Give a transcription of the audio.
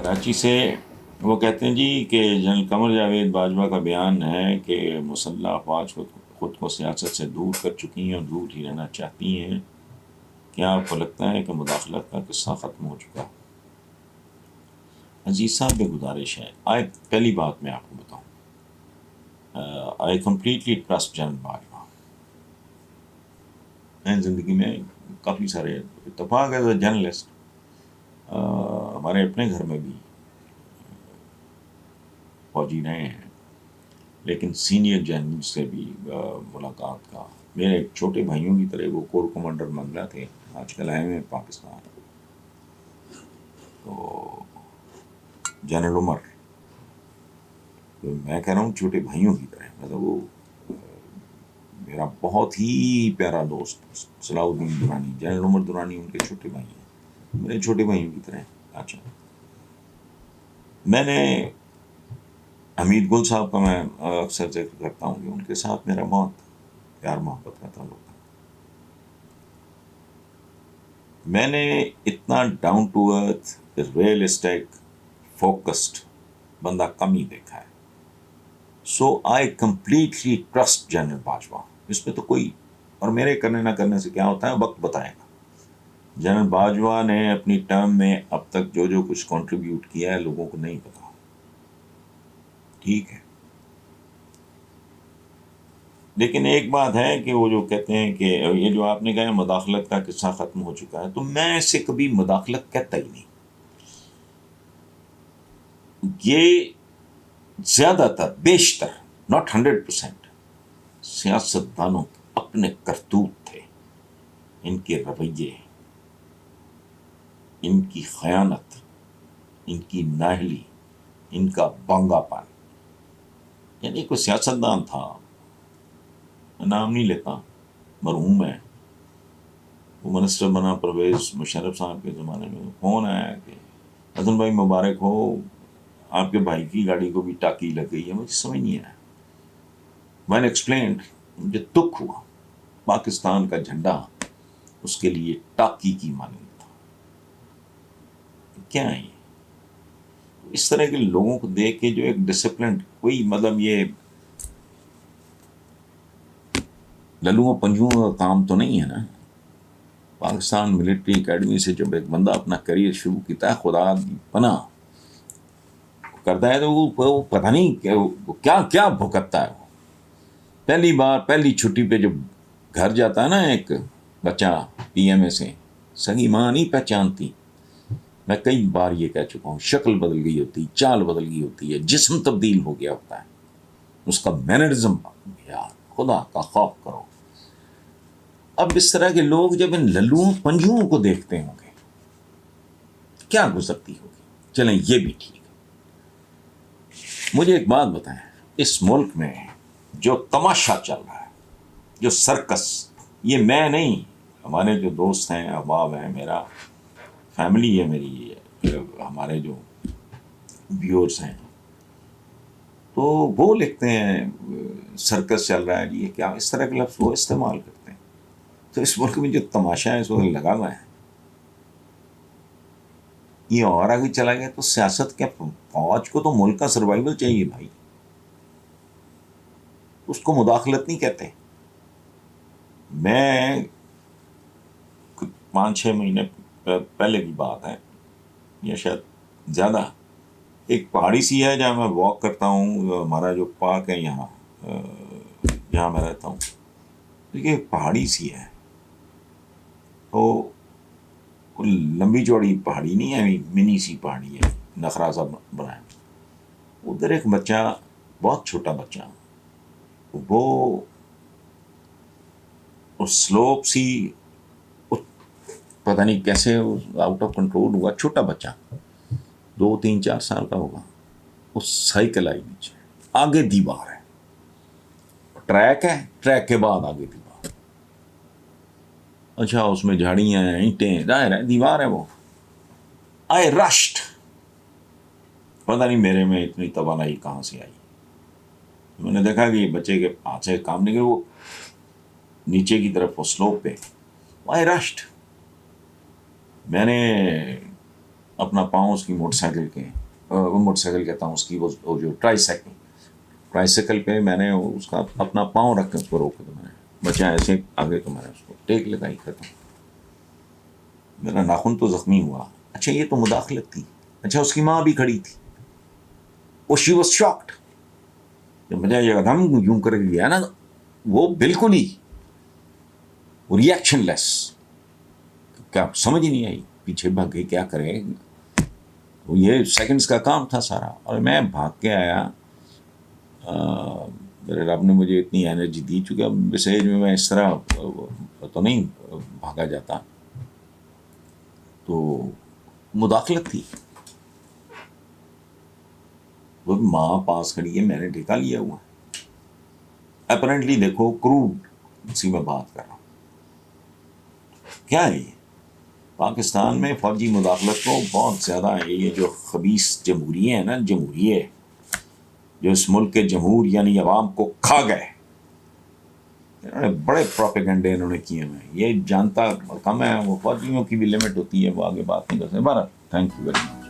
کراچی سے وہ کہتے ہیں جی کہ جنرل قمر جاوید باجوہ کا بیان ہے کہ مسلح افواج خود کو سیاست سے دور کر چکی ہیں اور دور ہی رہنا چاہتی ہیں. کیا آپ کو لگتا ہے کہ مداخلت کا قصہ ختم ہو چکا؟ عزیز صاحب میں گزارش ہے، پہلی بات میں آپ کو بتاؤں، آئی کمپلیٹلی ٹرسٹ جنرل باجوہ. میں زندگی میں کافی سارے اتفاق ایز اے جرنلسٹ ہمارے اپنے گھر میں بھی فوجی رہے ہیں، لیکن سینئر جنرل سے بھی ملاقات کا. میرے ایک چھوٹے بھائیوں کی طرح وہ کور کمانڈر منگلہ تھے، آج کل آئے ہوئے پاکستان. تو جنرل عمر، تو میں کہہ رہا ہوں چھوٹے بھائیوں کی طرح، مطلب وہ میرا بہت ہی پیارا دوست صلاح الدین درانی، جنرل عمر درانی ان کے چھوٹے بھائی ہیں، میرے چھوٹے بھائیوں کی طرح. اچھا، میں نے حمید گل صاحب کا میں اکثر ذکر کرتا ہوں کہ ان کے ساتھ میرا بہت پیار محبت کا تعلق تھا. میں نے اتنا down to earth realistic focused بندہ کم ہی دیکھا ہے. So I completely trust general Bajwa. اس میں تو کوئی، اور میرے کرنے نہ کرنے سے کیا ہوتا ہے وقت بتائے گا. جنرل باجوہ نے اپنی ٹرم میں اب تک جو جو کچھ کنٹریبیوٹ کیا ہے لوگوں کو نہیں پتا. ٹھیک ہے، لیکن ایک بات ہے کہ وہ جو کہتے ہیں کہ یہ جو آپ نے کہا مداخلت کا قصہ ختم ہو چکا ہے، تو میں اسے کبھی مداخلت کہتا ہی نہیں. یہ زیادہ تر، بیشتر، ناٹ 100%، سیاستدانوں کے اپنے کرتوت تھے. ان کے رویے، ان کی خیانت، ان کی نااہلی، ان کا بانگا پن. یعنی کوئی سیاستدان تھا، میں نام نہیں لیتا، مرحوم ہے، وہ منسٹر بنا پرویز مشرف صاحب کے زمانے میں. فون آیا کہ حسن بھائی مبارک ہو، آپ کے بھائی کی گاڑی کو بھی ٹاکی لگ گئی ہے. مجھے سمجھ نہیں آیا. میں نے ایکسپلینڈ، مجھے دکھ ہوا. پاکستان کا جھنڈا اس کے لیے ٹاکی کی مانند تھا. کیا ہے یہ؟ اس طرح کے لوگوں کو دیکھ کے جو ایک ڈسپلنڈ، کوئی مطلب یہ للوؤں پنجوؤں کا کام تو نہیں ہے نا. پاکستان ملٹری اکیڈمی سے جب ایک بندہ اپنا کریئر شروع کیتا ہے، خدا پناہ کرتا ہے، تو وہ پتہ نہیں کیا کیا بھگتتا ہے. وہ پہلی بار پہلی چھٹی پہ جب گھر جاتا ہے نا ایک بچہ پی ایم اے سے، سگی ماں نہیں پہچانتی. میں کئی بار یہ کہہ چکا ہوں، شکل بدل گئی ہوتی، چال بدل گئی ہوتی ہے، جسم تبدیل ہو گیا ہوتا ہے، اس کا مینرزم. یار خدا کا خوف کرو. اب اس طرح کے لوگ جب ان للوؤں پنجوؤں کو دیکھتے ہوں گے کیا گزرتی ہوگی. چلیں یہ بھی ٹھیک ہے. مجھے ایک بات بتائیں، اس ملک میں جو تماشا چل رہا ہے، جو سرکس، یہ میں نہیں، ہمارے جو دوست ہیں، احباب ہیں، میرا فیملی ہے، میری ہمارے جو ویورز ہیں، تو وہ لکھتے ہیں سرکس چل رہا ہے جی. یہ کیا اس طرح کے لفظ وہ استعمال کرتے ہیں. تو اس ملک میں جو تماشا ہے اس وقت لگا ہوا ہے، یہ اور آگے چلا گیا تو سیاست کیا، فوج کو تو ملک کا سروائیول چاہیے بھائی، اس کو مداخلت نہیں کہتے. میں 5-6 مہینے پہلے کی بات ہے، یا شاید زیادہ، ایک پہاڑی سی ہے جہاں میں واک کرتا ہوں. ہمارا جو پارک ہے یہاں جہاں میں رہتا ہوں، دیکھیے پہاڑی سی ہے، تو لمبی چوڑی پہاڑی نہیں ہے، منی سی پہاڑی ہے، نخرا سا بنا ہے. ادھر ایک بچہ، بہت چھوٹا بچہ، وہ سلوپ سی، پتہ نہیں کیسے آؤٹ آف کنٹرول ہوا. چھوٹا بچہ 2-3-4 سال کا ہوگا. اس سائیکل آئی نیچے، آگے دیوار ہے، ٹریک ہے، ٹریک کے بعد آگے دیوار. اچھا اس میں جھاڑیاں ہیں، اینٹیں، ظاہر ہے دیوار ہے. وہ آئی رشٹ، پتہ نہیں میرے میں اتنی توانائی کہاں سے آئی. میں نے دیکھا کہ بچے کے ہاتھ سے کام نہیں کر، وہ نیچے کی طرف وہ سلوپ پہ. آئی رشٹ. میں نے اپنا پاؤں اس کی موٹر سائیکل کے، موٹر سائیکل کہتا ہوں، اس کی وہ جو ٹرائی سائیکل پہ میں نے اس کا اپنا پاؤں رکھ کے اس کو روکا، تو میں نے بچہ ایسے آگے تو میں نے اس کو ٹیک لگائی، ختم، میرا ناخن تو زخمی ہوا. اچھا یہ تو مداخلت تھی. اچھا اس کی ماں بھی کھڑی تھی، وہ شی واز شاکڈ جب مجھے یہ قدم یوں کر گیا نا، وہ بالکل ہی ریئیکشن لیس، کیا سمجھ ہی نہیں آئی، پیچھے بھاگ کے کیا کرے. یہ سیکنڈز کا کام تھا سارا، اور میں بھاگ کے آیا. میرے رب نے مجھے اتنی انرجی دی، چونکہ اب اس ایج میں اس طرح تو نہیں بھاگا جاتا، تو مداخلت تھی. وہ ماں پاس کھڑی ہے، میں نے ٹھیکا لیا ہوا اپرنٹلی. دیکھو کروڈ اسی میں بات کر رہا ہوں. کیا ہے یہ پاکستان میں فوجی مداخلت کو بہت زیادہ ہے. یہ جو خبیث جمہوریے ہیں نا، جمہوریے جو اس ملک کے جمہور یعنی عوام کو کھا گئے، انہوں نے بڑے پروپیگنڈے انہوں نے کیے ہیں. یہ جانتا کم ہے، وہ فوجیوں کی بھی لمٹ ہوتی ہے، وہ آگے بات نہیں کرتے. بہرحال تھینک یو ویری مچ.